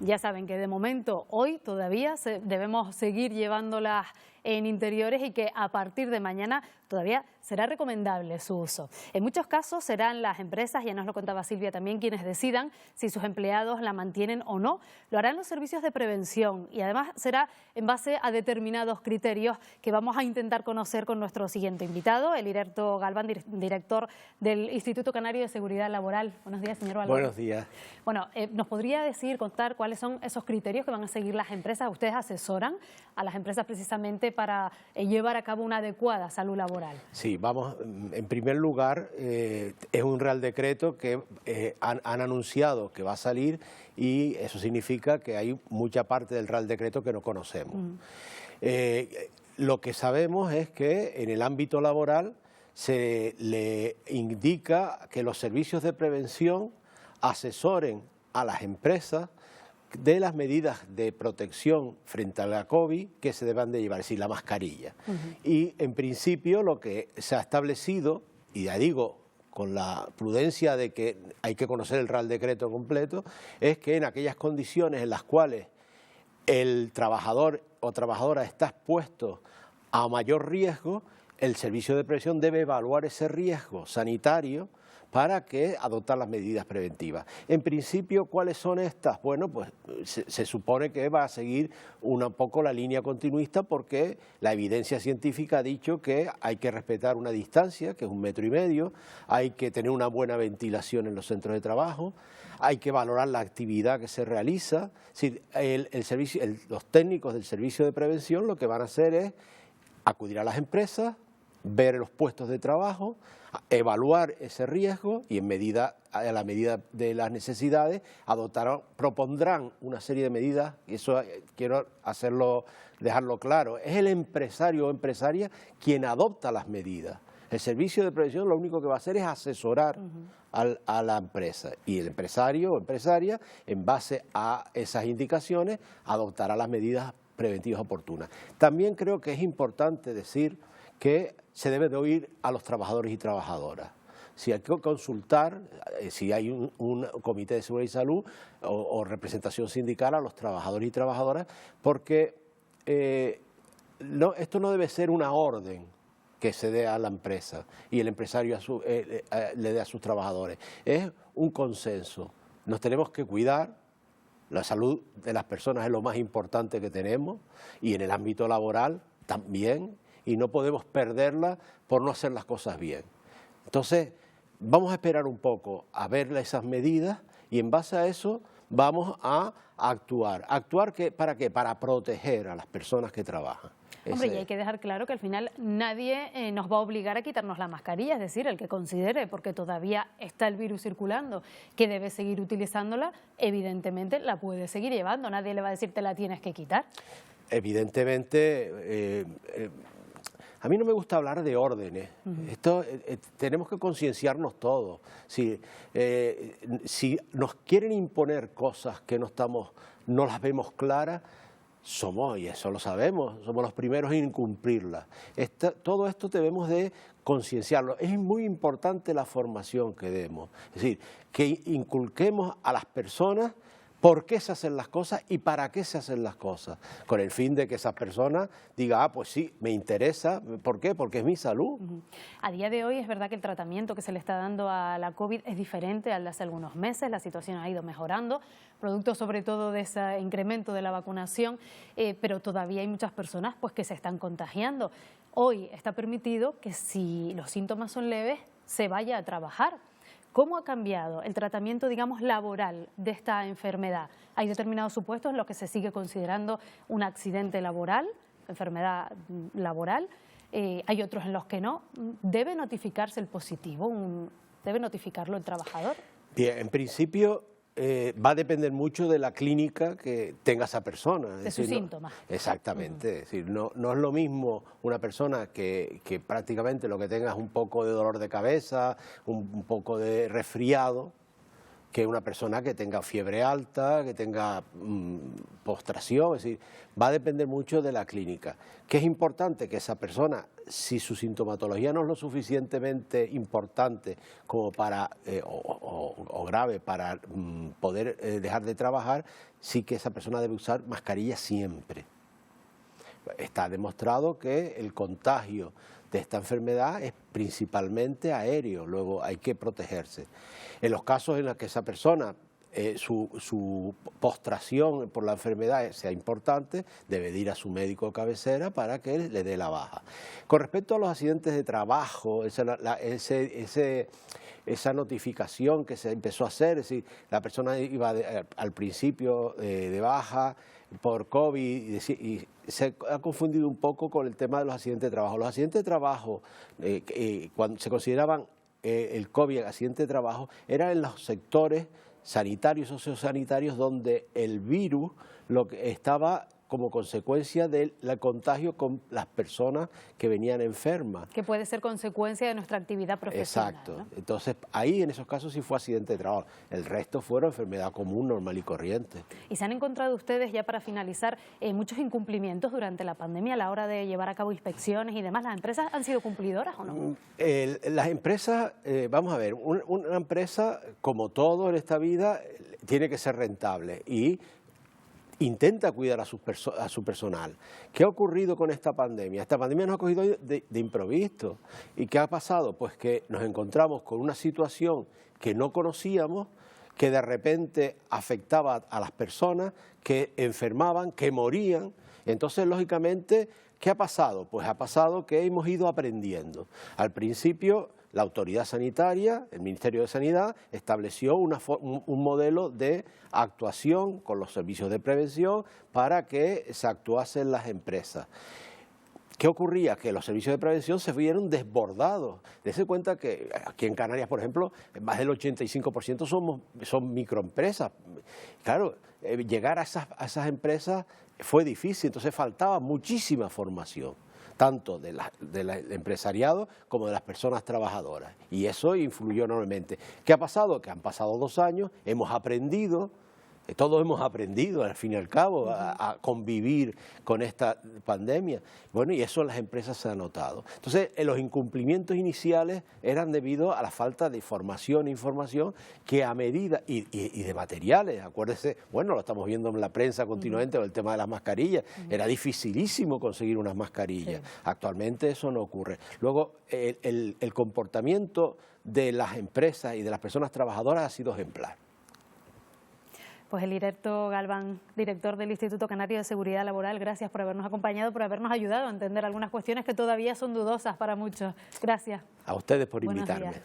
Ya saben que de momento hoy todavía debemos seguir llevándolas en interiores y que a partir de mañana todavía será recomendable su uso. En muchos casos serán las empresas, ya nos lo contaba Silvia también, quienes decidan si sus empleados la mantienen o no. Lo harán los servicios de prevención y además será en base a determinados criterios que vamos a intentar conocer con nuestro siguiente invitado, el Heriberto Galván, director del Instituto Canario de Seguridad Laboral. Buenos días, señor Galván. Buenos días. Bueno, ¿nos podría contar cuáles son esos criterios que van a seguir las empresas? ¿Ustedes asesoran a las empresas precisamente para llevar a cabo una adecuada salud laboral? Sí, vamos, en primer lugar, es un Real Decreto que han anunciado que va a salir y eso significa que hay mucha parte del Real Decreto que no conocemos. Lo que sabemos es que en el ámbito laboral se le indica que los servicios de prevención asesoren a las empresas de las medidas de protección frente a la COVID que se deban de llevar, es decir, la mascarilla. Y en principio lo que se ha establecido, y ya digo, con la prudencia de que hay que conocer el Real Decreto completo, es que en aquellas condiciones en las cuales el trabajador o trabajadora está expuesto a mayor riesgo, el servicio de prevención debe evaluar ese riesgo sanitario para que adoptar las medidas preventivas. En principio, ¿cuáles son estas? Bueno, pues se supone que va a seguir un poco la línea continuista porque la evidencia científica ha dicho que hay que respetar una distancia, que es 1,5 metros, hay que tener una buena ventilación en los centros de trabajo, hay que valorar la actividad que se realiza. Es decir, los técnicos del servicio de prevención lo que van a hacer es acudir a las empresas, ver los puestos de trabajo, evaluar ese riesgo y a la medida de las necesidades propondrán una serie de medidas, y eso quiero dejarlo claro, es el empresario o empresaria quien adopta las medidas. El servicio de prevención lo único que va a hacer es asesorar a la empresa y el empresario o empresaria, en base a esas indicaciones, adoptará las medidas preventivas oportunas. También creo que es importante decir que se debe de oír a los trabajadores y trabajadoras. Si hay que consultar, si hay un comité de seguridad y salud o representación sindical a los trabajadores y trabajadoras, porque esto no debe ser una orden que se dé a la empresa y el empresario le dé a sus trabajadores. Es un consenso. Nos tenemos que cuidar. La salud de las personas es lo más importante que tenemos y en el ámbito laboral también, y no podemos perderla por no hacer las cosas bien. Entonces, vamos a esperar un poco a ver esas medidas y en base a eso vamos a actuar. ¿Actuar para qué? Para proteger a las personas que trabajan. Hombre, y hay que dejar claro que al final nadie nos va a obligar a quitarnos la mascarilla, es decir, el que considere, porque todavía está el virus circulando, que debe seguir utilizándola, evidentemente la puede seguir llevando, nadie le va a decir te la tienes que quitar. Evidentemente, a mí no me gusta hablar de órdenes. Esto tenemos que concienciarnos todos. Si nos quieren imponer cosas que no las vemos claras, y eso lo sabemos, somos los primeros en incumplirlas. Todo esto debemos de concienciarlo. Es muy importante la formación que demos, es decir, que inculquemos a las personas por qué se hacen las cosas y para qué se hacen las cosas, con el fin de que esas personas digan, pues sí, me interesa, ¿por qué? Porque es mi salud. A día de hoy es verdad que el tratamiento que se le está dando a la COVID es diferente al de hace algunos meses, la situación ha ido mejorando, producto sobre todo de ese incremento de la vacunación, pero todavía hay muchas personas pues, que se están contagiando. Hoy está permitido que si los síntomas son leves, se vaya a trabajar. ¿Cómo ha cambiado el tratamiento, digamos, laboral de esta enfermedad? Hay determinados supuestos en los que se sigue considerando un accidente laboral, enfermedad laboral, hay otros en los que no. ¿Debe notificarse el positivo? ¿Debe notificarlo el trabajador? Bien, en principio va a depender mucho de la clínica que tenga esa persona. De sus síntomas. Exactamente, es decir, no es lo mismo una persona que prácticamente lo que tenga es un poco de dolor de cabeza, un poco de resfriado, que una persona que tenga fiebre alta, que tenga postración, es decir, va a depender mucho de la clínica. Que es importante que esa persona, si su sintomatología no es lo suficientemente importante como para, o grave para poder dejar de trabajar, sí que esa persona debe usar mascarilla siempre. Está demostrado que el contagio de esta enfermedad es principalmente aéreo, luego hay que protegerse. En los casos en los que esa persona, su postración por la enfermedad sea importante, debe de ir a su médico de cabecera para que él le dé la baja. Con respecto a los accidentes de trabajo, esa notificación que se empezó a hacer, es decir, la persona iba al principio de baja por COVID y se ha confundido un poco con el tema de los accidentes de trabajo. Los accidentes de trabajo, cuando se consideraban el COVID accidente de trabajo, eran en los sectores sanitarios, sociosanitarios, donde el virus lo que estaba como consecuencia del contagio con las personas que venían enfermas. Que puede ser consecuencia de nuestra actividad profesional. Exacto. ¿No? Entonces, ahí en esos casos sí fue accidente de trabajo. El resto fueron enfermedad común, normal y corriente. ¿Y se han encontrado ustedes, ya para finalizar, muchos incumplimientos durante la pandemia a la hora de llevar a cabo inspecciones y demás? ¿Las empresas han sido cumplidoras o no? Las empresas, vamos a ver, una empresa, como todo en esta vida, tiene que ser rentable y intenta cuidar a su personal. ¿Qué ha ocurrido con esta pandemia? Esta pandemia nos ha cogido de improviso. ¿Y qué ha pasado? Pues que nos encontramos con una situación que no conocíamos, que de repente afectaba a las personas, que enfermaban, que morían. Entonces, lógicamente, ¿qué ha pasado? Pues ha pasado que hemos ido aprendiendo. Al principio, la autoridad sanitaria, el Ministerio de Sanidad, estableció un modelo de actuación con los servicios de prevención para que se actuase en las empresas. ¿Qué ocurría? Que los servicios de prevención se vieron desbordados. Dese cuenta que aquí en Canarias, por ejemplo, más del 85% son microempresas. Claro, llegar a esas empresas fue difícil, entonces faltaba muchísima formación, tanto del empresariado como de las personas trabajadoras. Y eso influyó enormemente. ¿Qué ha pasado? Que han pasado 2 años, hemos aprendido, todos hemos aprendido al fin y al cabo a convivir con esta pandemia. Bueno, y eso en las empresas se ha notado. Entonces, los incumplimientos iniciales eran debido a la falta de formación e información que a medida, y de materiales, acuérdese, bueno, lo estamos viendo en la prensa continuamente, el tema de las mascarillas, era dificilísimo conseguir unas mascarillas. Sí. Actualmente eso no ocurre. Luego, el comportamiento de las empresas y de las personas trabajadoras ha sido ejemplar. Pues Elirberto Galván, director del Instituto Canario de Seguridad Laboral, gracias por habernos acompañado, por habernos ayudado a entender algunas cuestiones que todavía son dudosas para muchos. Gracias. A ustedes por invitarme. Días.